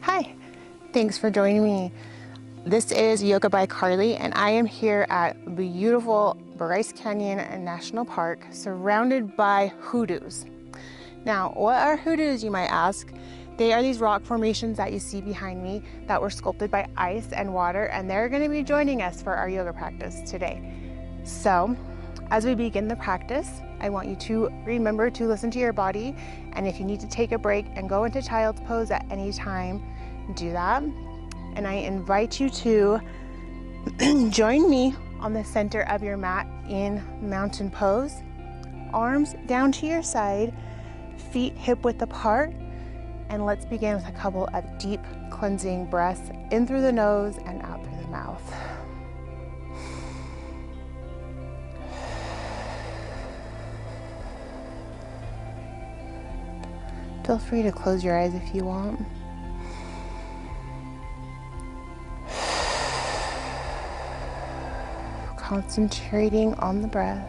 Hi, thanks for joining me. This is Yoga by Carli, and I am here at beautiful Bryce Canyon National Park, surrounded by hoodoos. Now, what are hoodoos, you might ask? They are these rock formations that you see behind me that were sculpted by ice and water, and they're going to be joining us for our yoga practice today. So, as we begin the practice, I want you to remember to listen to your body, and if you need to take a break and go into child's pose at any time, do that. And I invite you to join me on the center of your mat in mountain pose. Arms down to your side, feet hip width apart, and let's begin with a couple of deep cleansing breaths in through the nose and out through the mouth. Feel free to close your eyes if you want. Concentrating on the breath.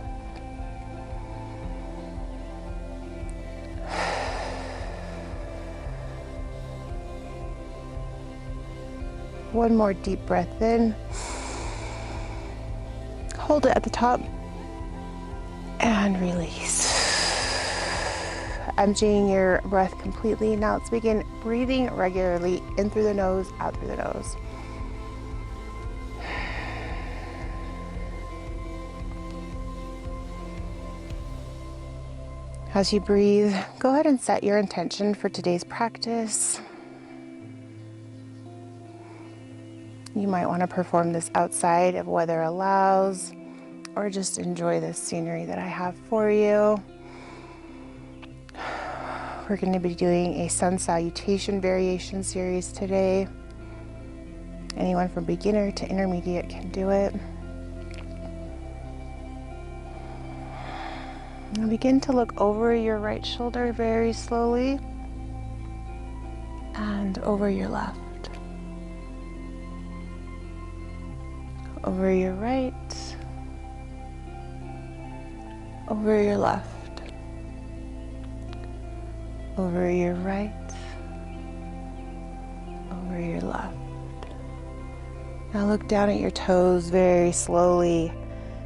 One more deep breath in. Hold it at the top and release. Emptying your breath completely. Now let's begin breathing regularly in through the nose, out through the nose. As you breathe, go ahead and set your intention for today's practice. You might want to perform this outside if weather allows, or just enjoy this scenery that I have for you. We're going to be doing a sun salutation variation series today. Anyone from beginner to intermediate can do it. And begin to look over your right shoulder very slowly and over your left. Over your right, over your left, over your right, over your left. Now look down at your toes very slowly.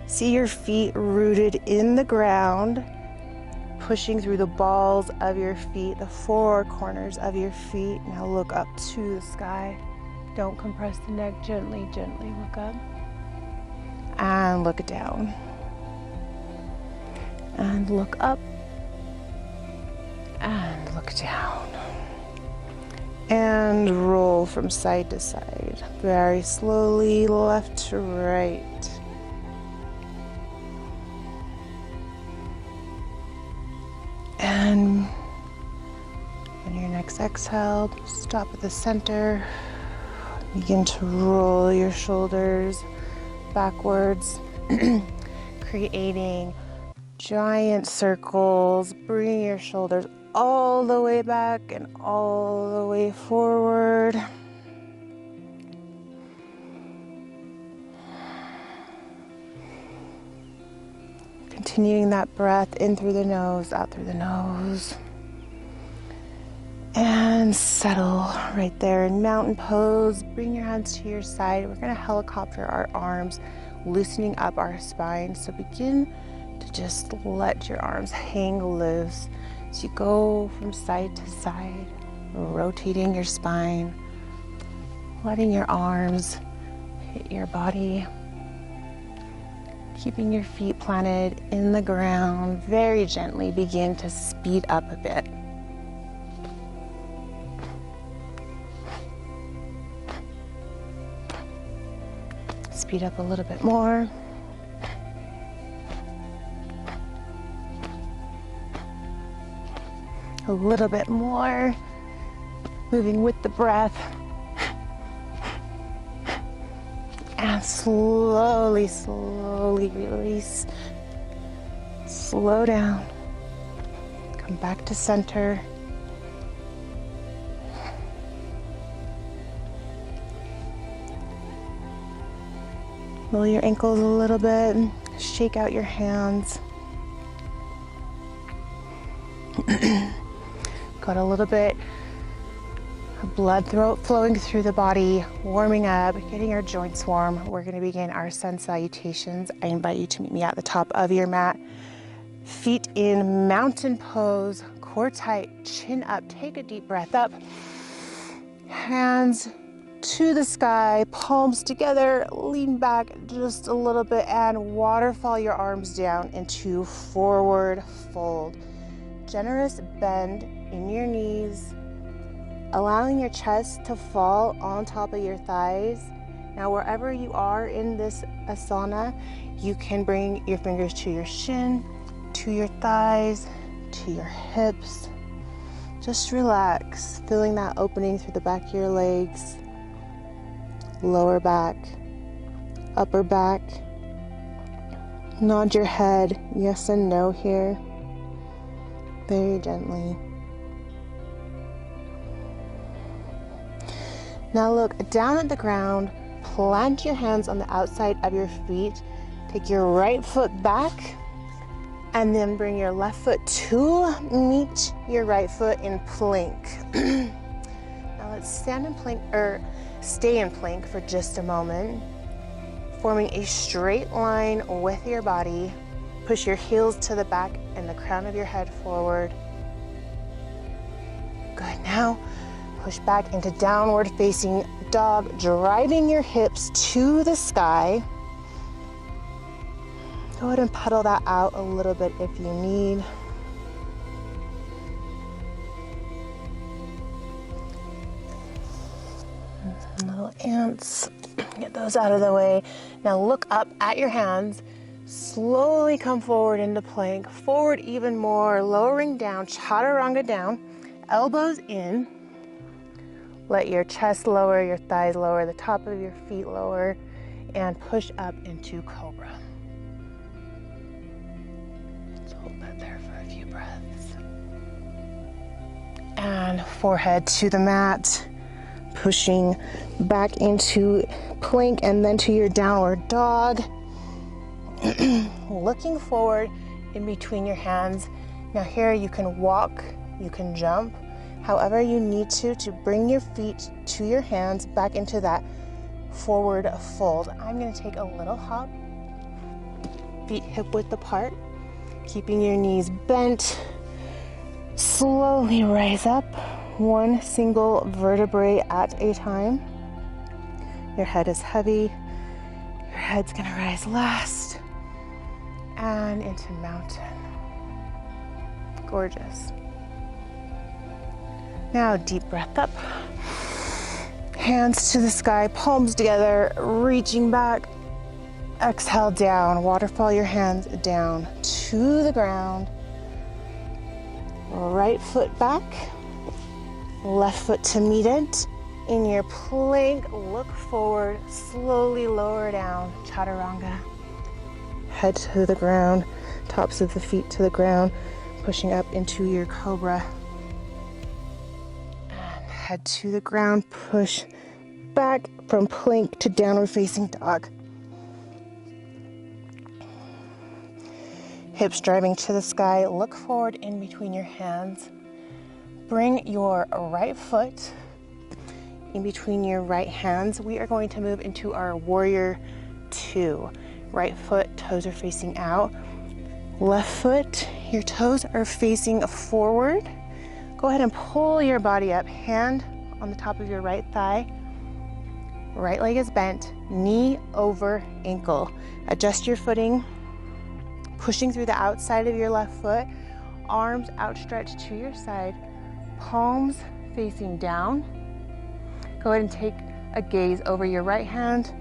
See your feet rooted in the ground, pushing through the balls of your feet, the four corners of your feet. Now look up to the sky. Don't compress the neck, gently, gently look up. And look down. And look up. And look down. And roll from side to side. Very slowly, left to right. And on your next exhale, stop at the center. Begin to roll your shoulders backwards, creating giant circles. Bring your shoulders all the way back and all the way forward. Continuing that breath in through the nose, out through the nose. And settle right there in mountain pose. Bring your hands to your side. We're going to helicopter our arms, loosening up our spine. So begin to just let your arms hang loose as you go from side to side, rotating your spine, letting your arms hit your body. Keeping your feet planted in the ground, very gently begin to speed up a bit. Speed up a little bit more. A little bit more. Moving with the breath. And slowly, slowly release. Slow down. Come back to center. Roll your ankles a little bit. Shake out your hands. Got a little bit Blood flowing through the body, warming up, getting our joints warm. We're going to begin our sun salutations. I invite you to meet me at the top of your mat. Feet in mountain pose, core tight, chin up. Take a deep breath up. Hands to the sky, palms together, lean back just a little bit and waterfall your arms down into forward fold. Generous bend in your knees, allowing your chest to fall on top of your thighs. Now, wherever you are in this asana, you can bring your fingers to your shin, to your thighs, to your hips. Just relax, feeling that opening through the back of your legs, lower back, upper back. Nod your head, yes and no here, very gently. Now look down at the ground, plant your hands on the outside of your feet, take your right foot back, and then bring your left foot to meet your right foot in plank. Now let's stand in plank, or stay in plank for just a moment, forming a straight line with your body. Push your heels to the back and the crown of your head forward. Good. Now push back into downward facing dog, driving your hips to the sky. Go ahead and pedal that out a little bit if you need. Little ants, get those out of the way. Now look up at your hands, slowly come forward into plank, forward even more, lowering down, chaturanga down, elbows in. Let your chest lower, your thighs lower, the top of your feet lower, and push up into cobra. Let's hold that there for a few breaths. And forehead to the mat, pushing back into plank and then to your downward dog. Looking forward in between your hands. Now here you can walk, you can jump, however you need to bring your feet to your hands back into that forward fold. I'm going to take a little hop, feet hip width apart, keeping your knees bent. Slowly rise up, one single vertebrae at a time. Your head is heavy, your head's going to rise last, and into mountain. Gorgeous. Now deep breath up, hands to the sky, palms together, reaching back. Exhale down, waterfall your hands down to the ground. Right foot back, left foot to meet it. In your plank, look forward, slowly lower down, chaturanga. Head to the ground, tops of the feet to the ground, pushing up into your cobra. Head to the ground, push back from plank to downward facing dog. Hips driving to the sky, look forward in between your hands. Bring your right foot in between your right hands. We are going to move into our warrior two. Right foot, toes are facing out. Left foot, your toes are facing forward. Go ahead and pull your body up, hand on the top of your right thigh. Right leg is bent, knee over ankle. Adjust your footing, pushing through the outside of your left foot, arms outstretched to your side, palms facing down. Go ahead and take a gaze over your right hand,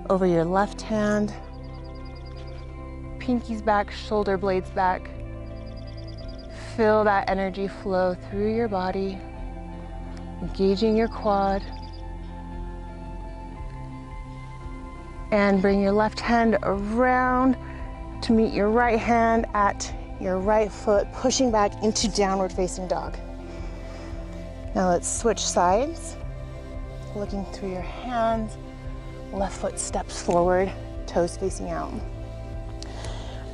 over your left hand, pinkies back, shoulder blades back. Feel that energy flow through your body, engaging your quad. And bring your left hand around to meet your right hand at your right foot, pushing back into downward facing dog. Now let's switch sides. Looking through your hands, left foot steps forward, toes facing out.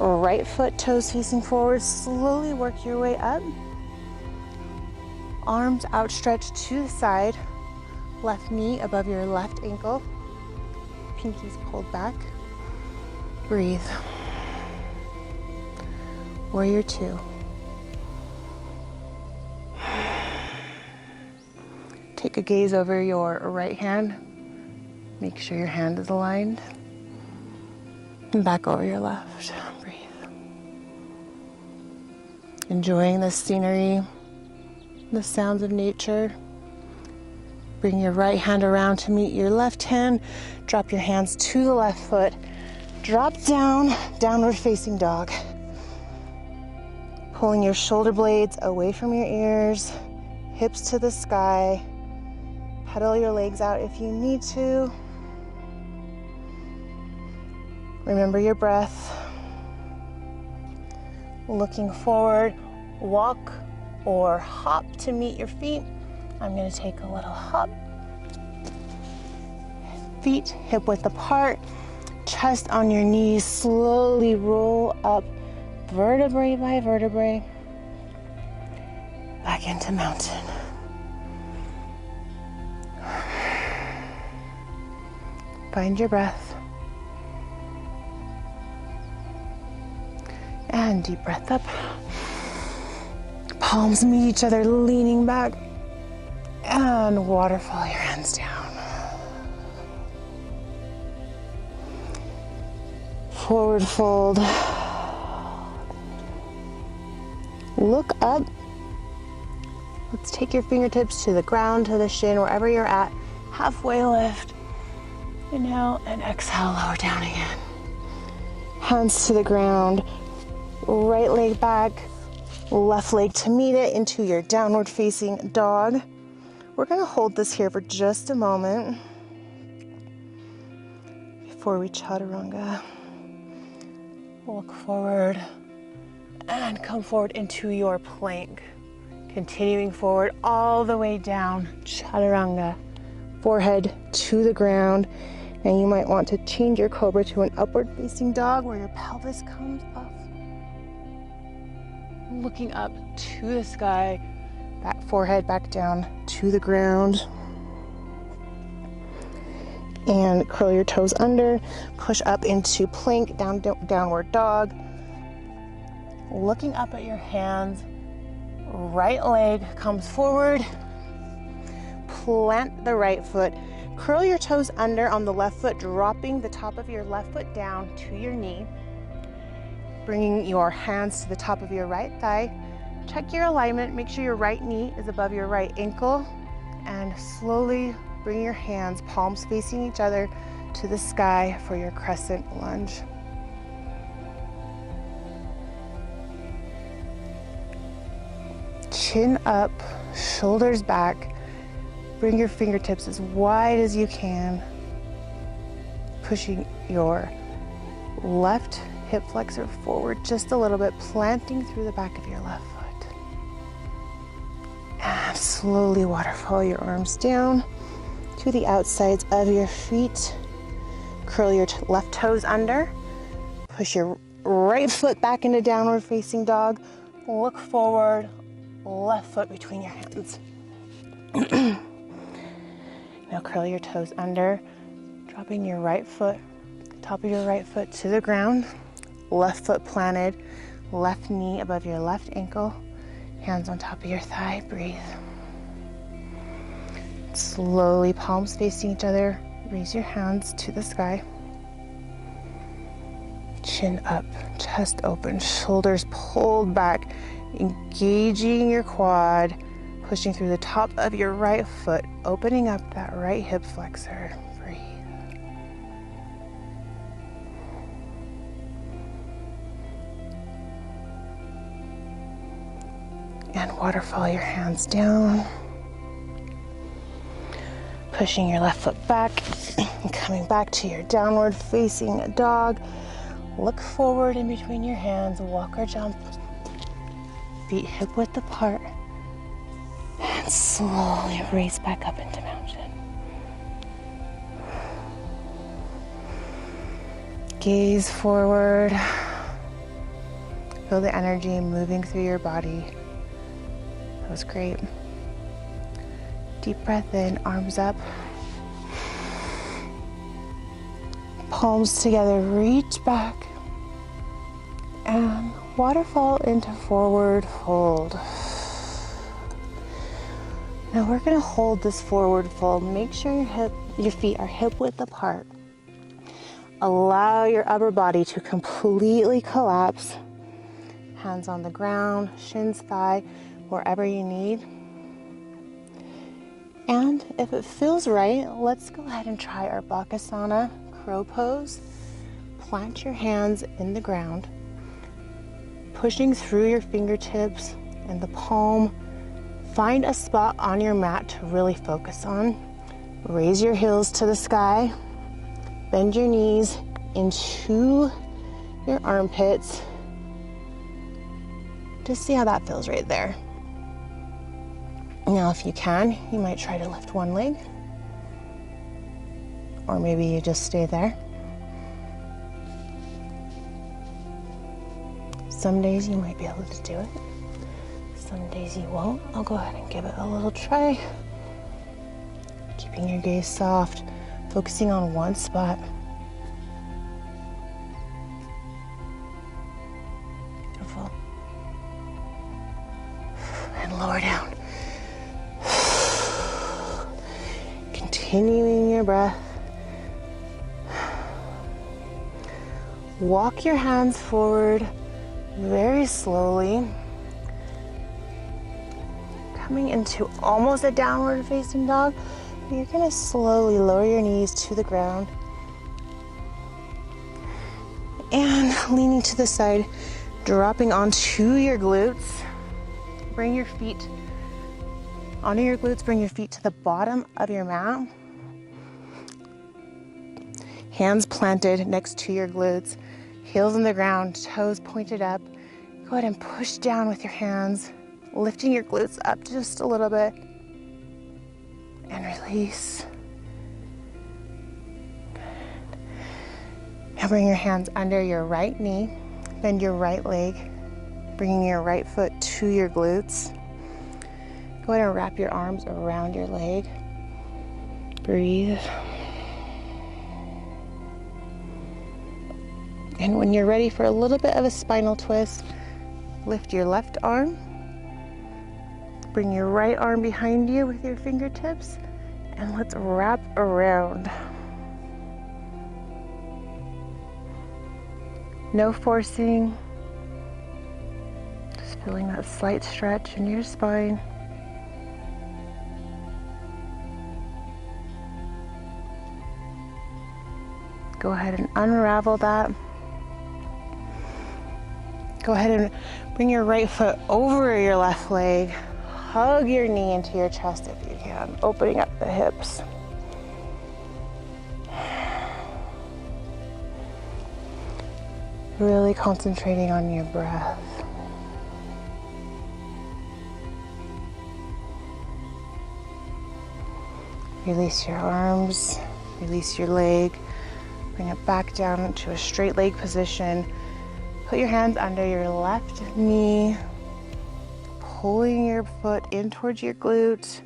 Right foot, toes facing forward, slowly work your way up Arms outstretched to the side, left knee above your left ankle, pinkies pulled back. Breathe. Warrior two. Take a gaze over your right hand. Make sure your hand is aligned. And back over your left. Breathe. Enjoying the scenery, the sounds of nature. Bring your right hand around to meet your left hand. Drop your hands to the left foot. Drop down, downward facing dog. Pulling your shoulder blades away from your ears, hips to the sky. Pedal your legs out if you need to. Remember your breath. Looking forward, walk or hop to meet your feet. I'm going to take a little hop. Feet hip width apart, chest on your knees, slowly roll up vertebrae by vertebrae, back into mountain. Find your breath. And deep breath up. Palms meet each other, leaning back. And waterfall your hands down. Forward fold. Look up. Let's take your fingertips to the ground, to the shin, wherever you're at. Halfway lift. Inhale and exhale, lower down again. Hands to the ground. Right leg back, left leg to meet it into your downward facing dog. We're going to hold this here for just a moment before we chaturanga. Walk forward and come forward into your plank. Continuing forward all the way down, chaturanga. Forehead to the ground, and you might want to change your cobra to an upward facing dog where your pelvis comes up. Looking up to the sky, back forehead back down to the ground. And curl your toes under, push up into plank, downward dog. Looking up at your hands, right leg comes forward. Plant the right foot. Curl your toes under on the left foot, dropping the top of your left foot down to your knee. Bringing your hands to the top of your right thigh. Check your alignment. Make sure your right knee is above your right ankle. And slowly bring your hands, palms facing each other, to the sky for your crescent lunge. Chin up, shoulders back. Bring your fingertips as wide as you can. Pushing your left hip flexor forward just a little bit, planting through the back of your left foot. And slowly waterfall your arms down to the outsides of your feet. Curl your left toes under. Push your right foot back into downward facing dog. Look forward, left foot between your hands. Now curl your toes under, dropping your right foot, top of your right foot to the ground. Left foot planted, left knee above your left ankle, hands on top of your thigh. Breathe. Slowly, palms facing each other, raise your hands to the sky. Chin up, chest open, shoulders pulled back, engaging your quad, pushing through the top of your right foot, opening up that right hip flexor. Breathe. And waterfall your hands down. Pushing your left foot back and coming back to your downward facing dog. Look forward in between your hands, walk or jump. Feet hip width apart. And slowly raise back up into mountain. Gaze forward. Feel the energy moving through your body. That was great. Deep breath in, arms up. Palms together, reach back. And waterfall into forward fold. Now we're gonna hold this forward fold. Make sure your feet are hip width apart. Allow your upper body to completely collapse. Hands on the ground, shins, thigh, wherever you need. And if it feels right, let's go ahead and try our Bakasana crow pose. Plant your hands in the ground, pushing through your fingertips and the palm. Find a spot on your mat to really focus on. Raise your heels to the sky. Bend your knees into your armpits. Just see how that feels right there. Now, if you can, you might try to lift one leg. Or maybe you just stay there. Some days you might be able to do it. Some days you won't. I'll go ahead and give it a little try. Keeping your gaze soft, focusing on one spot. Beautiful. And lower down. Continuing your breath. Walk your hands forward very slowly. Coming into almost a downward facing dog. You're gonna slowly lower your knees to the ground. And leaning to the side, dropping onto your glutes. Bring your feet onto your glutes, bring your feet to the bottom of your mat. Hands planted next to your glutes, heels on the ground, toes pointed up. Go ahead and push down with your hands, lifting your glutes up just a little bit. And release. Good. Now bring your hands under your right knee, bend your right leg, bringing your right foot to your glutes. Go ahead and wrap your arms around your leg. Breathe. And when you're ready for a little bit of a spinal twist, lift your left arm. Bring your right arm behind you with your fingertips, and let's wrap around. No forcing, just feeling that slight stretch in your spine. Go ahead and unravel that. Go ahead and bring your right foot over your left leg. Hug your knee into your chest if you can, opening up the hips. Really concentrating on your breath. Release your arms, release your leg. Bring it back down into a straight leg position. Put your hands under your left knee, pulling your foot in towards your glute.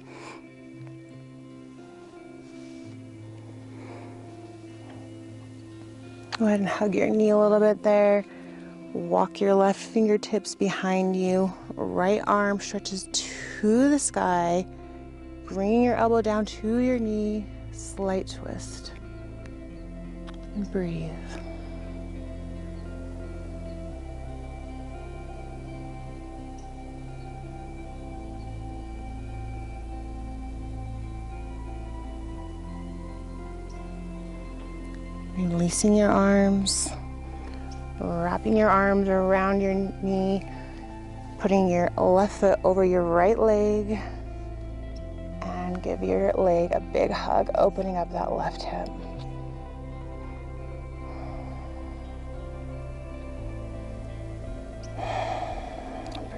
Go ahead and hug your knee a little bit there. Walk your left fingertips behind you. Right arm stretches to the sky. Bringing your elbow down to your knee. Slight twist. And breathe. Releasing your arms, wrapping your arms around your knee, putting your left foot over your right leg, and give your leg a big hug, opening up that left hip.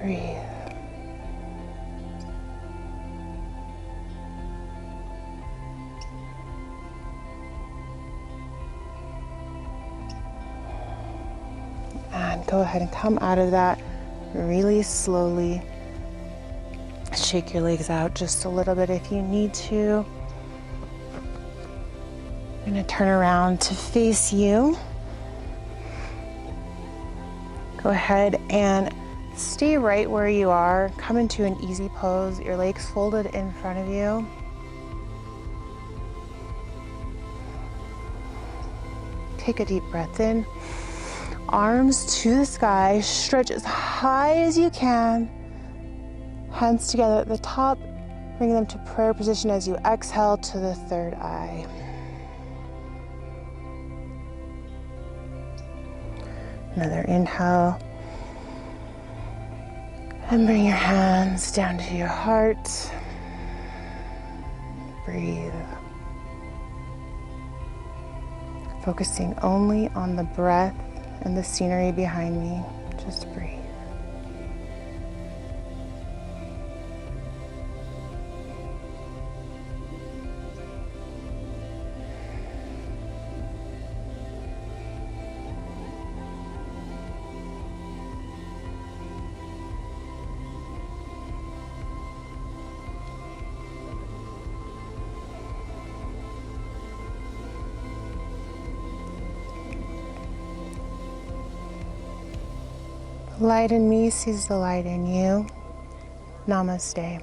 Breathe. And go ahead and come out of that really slowly. shake your legs out just a little bit if you need to. I'm going to turn around to face you. Go ahead and stay right where you are. Come into an easy pose, your legs folded in front of you. Take a deep breath in. Arms to the sky, stretch as high as you can. Hands together at the top, bring them to prayer position as you exhale to the third eye. Another inhale. And bring your hands down to your heart. Breathe. Focusing only on the breath and the scenery behind me. Just breathe. The light in me sees the light in you. Namaste.